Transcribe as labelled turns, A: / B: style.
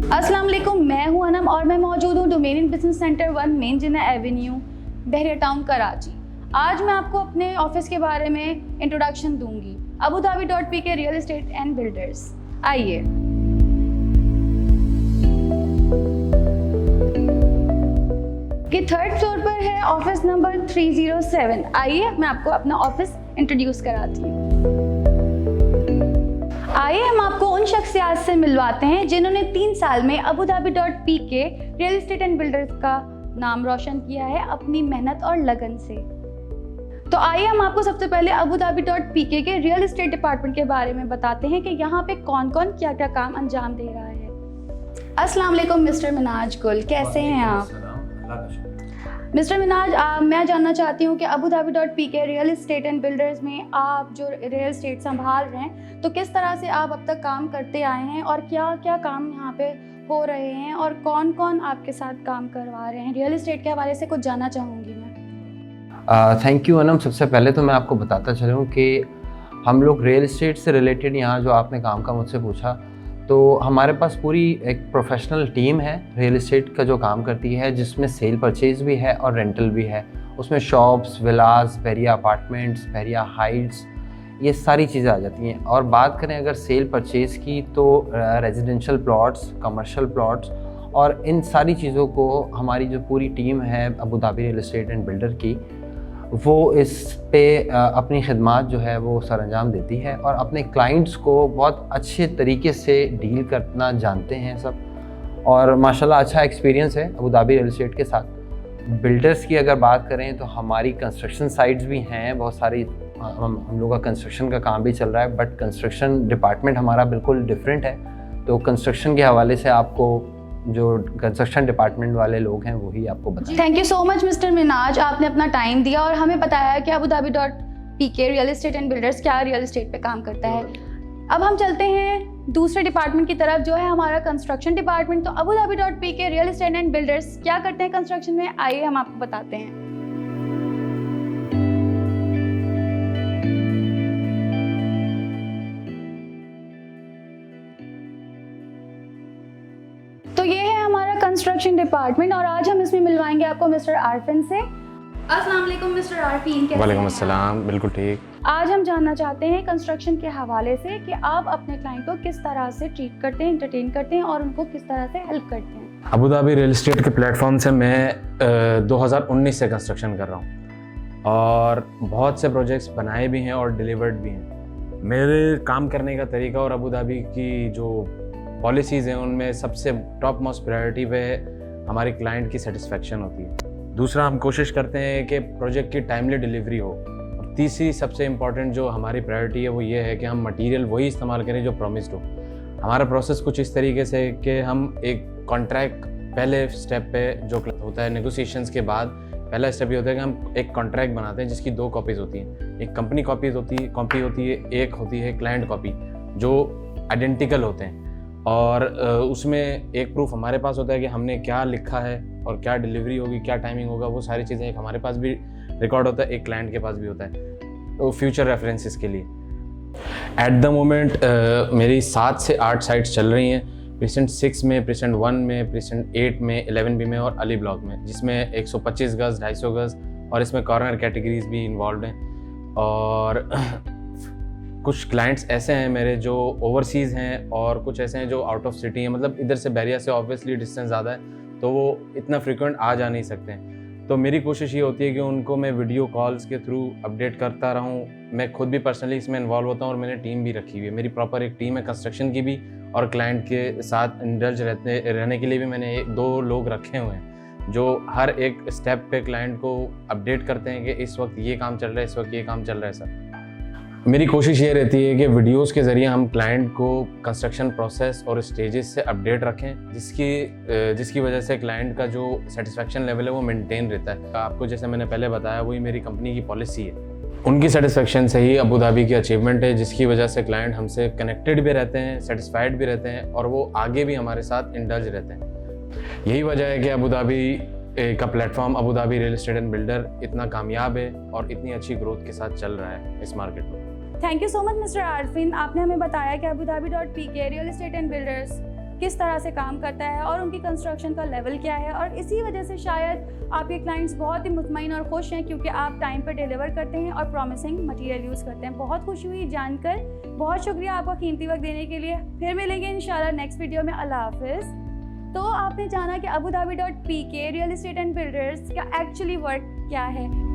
A: अस्सलाम वालेकुम, मैं हूं अनम और मैं मौजूद हूं डोमेनियन बिजनेस सेंटर 1 मेन जिन्ना एवेन्यू, बहरिया टाउन, कराची। आज मैं आपको अपने ऑफिस के बारे में इंट्रोडक्शन दूंगी। abudhabi.pk real estate and builders. आइए। कि थर्ड फ्लोर पर है ऑफिस नंबर 307। आइए मैं आपको अपना ऑफिस इंट्रोड्यूस कराती हूँ। आइए हम आपको उन शख्सियात से मिलवाते हैं जिन्होंने 3 साल में abudhabi.pk real estate and builders का नाम रोशन किया है अपनी मेहनत और लगन से। तो आइए हम आपको सबसे पहले abudhabi.pk के रियल एस्टेट डिपार्टमेंट के बारे में बताते हैं कि यहाँ पे कौन कौन क्या क्या काम अंजाम दे रहा है। अस्सलाम वालेकुम मिस्टर मिनाज गुल, कैसे हैं आप? मिस्टर मिनाज, मैं जानना चाहती हूँ कि abudhabi.pk real estate and builders में आप जो रियल एस्टेट संभाल रहे हैं तो किस तरह से आप अब तक काम करते आए हैं और क्या क्या काम यहाँ पे हो रहे हैं और कौन कौन आपके साथ काम करवा रहे हैं। रियल एस्टेट के हवाले से कुछ जानना चाहूँगी मैं।
B: Thank you Anam. सबसे पहले तो मैं आपको बताता चलूँ कि हम लोग रियल एस्टेट से रिलेटेड यहाँ जो आपने काम का मुझसे पूछा, तो हमारे पास पूरी एक प्रोफेशनल टीम है रियल एस्टेट का जो काम करती है, जिसमें सेल परचेज़ भी है और रेंटल भी है। उसमें शॉप्स, विलास, बहरिया अपार्टमेंट्स, बहरिया हाइट्स, ये सारी चीज़ें आ जाती हैं। और बात करें अगर सेल परचेज़ की तो रेजिडेंशियल प्लॉट्स, कमर्शियल प्लॉट्स और इन सारी चीज़ों को हमारी जो पूरी टीम है Abu Dhabi real estate and builder की, वो इस पे अपनी खिदमात जो है वो सरअंजाम देती है और अपने क्लाइंट्स को बहुत अच्छे तरीके से डील करना जानते हैं सब। और माशाल्लाह अच्छा एक्सपीरियंस है अबूधाबी रियल एस्टेट के साथ। बिल्डर्स की अगर बात करें तो हमारी कंस्ट्रक्शन साइट्स भी हैं बहुत सारी। हम लोग का कंस्ट्रक्शन का काम भी चल रहा है, बट कंस्ट्रक्शन डिपार्टमेंट हमारा बिल्कुल डिफरेंट है। तो कंस्ट्रक्शन के हवाले से आपको जो कंस्ट्रक्शन डिपार्टमेंट वाले लोग हैं वही आपको बताएं।
A: Thank you so much mister Minaj, आपने अपना टाइम दिया और हमें बताया कि abudhabi.pk real estate and builders क्या रियल एस्टेट पे काम करता है। अब हम चलते हैं दूसरे डिपार्टमेंट की तरफ जो है हमारा कंस्ट्रक्शन डिपार्टमेंट। तो abudhabi.pk real estate and builders क्या करते हैं कंस्ट्रक्शन में, आइए हम आपको बताते हैं। तो ये है हमारा कंस्ट्रक्शन डिपार्टमेंट और आज हम इसमें मिलवाएंगे आपको मिस्टर आरफिन से। अस्सलाम वालेकुम मिस्टर आरफिन, कैसे?
C: वालेकुम अस्सलाम, बिल्कुल ठीक।
A: आज हम जानना चाहते हैं कंस्ट्रक्शन के हवाले से कि आप अपने क्लाइंट को किस तरह से ट्रीट करते हैं, एंटरटेन करते हैं और उनको किस तरह से हेल्प करते हैं।
C: अबूधाबी रियल एस्टेट के प्लेटफॉर्म से मैं 2019 से कंस्ट्रक्शन कर रहा हूँ और बहुत से प्रोजेक्ट्स बनाए भी हैं और डिलीवर्ड भी हैं। मेरे काम करने का तरीका और अबूधाबी की जो पॉलिसीज़ हैं उनमें सबसे टॉप मोस्ट प्रायोरिटी पे हमारी क्लाइंट की सेटिस्फेक्शन होती है। दूसरा, हम कोशिश करते हैं कि प्रोजेक्ट की टाइमली डिलीवरी हो। और तीसरी सबसे इम्पॉर्टेंट जो हमारी प्रायोरिटी है वो ये है कि हम मटेरियल वही इस्तेमाल करें जो प्रॉमिस्ड हो। हमारा प्रोसेस कुछ इस तरीके से कि हम एक कॉन्ट्रैक्ट पहले स्टेप पे जो होता है नेगोशिएशंस के बाद पहला स्टेप ये होता है कि हम एक कॉन्ट्रैक्ट बनाते हैं जिसकी 2 कॉपीज़ होती हैं। एक कंपनी कॉपी होती है, एक होती है क्लाइंट कॉपी, जो आइडेंटिकल होते हैं। और उसमें एक प्रूफ हमारे पास होता है कि हमने क्या लिखा है और क्या डिलीवरी होगी, क्या टाइमिंग होगा, वो सारी चीज़ें एक हमारे पास भी रिकॉर्ड होता है, एक क्लाइंट के पास भी होता है, तो फ्यूचर रेफरेंसेस के लिए। एट द मोमेंट मेरी 7 से 8 साइट्स चल रही हैं, प्रीसेंट 6 में, प्रीसेंट 1 में, प्रीसेंट 8 में, 11 बी में और अली ब्लॉक में, जिसमें 125 गज, 250 गज और इसमें कॉर्नर कैटेगरीज भी इन्वॉल्व हैं। और कुछ क्लाइंट्स ऐसे हैं मेरे जो ओवरसीज़ हैं और कुछ ऐसे हैं जो आउट ऑफ सिटी हैं, मतलब इधर से बहरिया से ऑब्वियसली डिस्टेंस ज़्यादा है तो वो इतना फ्रीक्वेंट आ जा नहीं सकते हैं। तो मेरी कोशिश ये होती है कि उनको मैं वीडियो कॉल्स के थ्रू अपडेट करता रहूँ। मैं खुद भी पर्सनली इसमें इन्वॉल्व होता हूँ और मैंने टीम भी रखी हुई है। मेरी प्रॉपर एक टीम है कंस्ट्रक्शन की भी और क्लाइंट के साथ इंडल्ज रहने के लिए भी मैंने 2 लोग रखे हुए हैं जो हर एक स्टेप पे क्लाइंट को अपडेट करते हैं कि इस वक्त ये काम चल रहा है, इस वक्त ये काम चल रहा है सर। मेरी कोशिश ये रहती है कि वीडियोस के ज़रिए हम क्लाइंट को कंस्ट्रक्शन प्रोसेस और स्टेजेस से अपडेट रखें, जिसकी वजह से क्लाइंट का जो सेटिस्फेक्शन लेवल है वो मेंटेन रहता है। आपको जैसे मैंने पहले बताया वही मेरी कंपनी की पॉलिसी है। उनकी सेटिस्फेक्शन से ही अबूधाबी की अचीवमेंट है, जिसकी वजह से क्लाइंट हमसे कनेक्टेड भी रहते हैं, सेटिस्फाइड भी रहते हैं और वो आगे भी हमारे साथ इंडल्ज रहते हैं। यही वजह है कि अबूधाबी का platform Abu Dhabi real estate and builder इतना कामयाब है और इतनी अच्छी ग्रोथ के साथ चल रहा है इस मार्केट में।
A: Thank you so much mister Arfin, आपने हमें बताया कि abudhabi.pk real estate and builders किस तरह से काम करता है और उनकी कंस्ट्रक्शन का लेवल क्या है, और इसी वजह से शायद आपके क्लाइंट्स बहुत ही मुतमईन और खुश हैं क्योंकि आप टाइम पर डिलीवर करते हैं और प्रॉमिसिंग मटेरियल यूज़ करते हैं। बहुत खुशी हुई जानकर, बहुत शुक्रिया आपका कीमती वक्त देने के लिए। फिर मिलेंगे इंशाल्लाह नेक्स्ट वीडियो में। अल्लाह हाफिज़। तो आपने जाना कि abudabi.pk real estate and builders का एक्चुअली वर्क क्या है।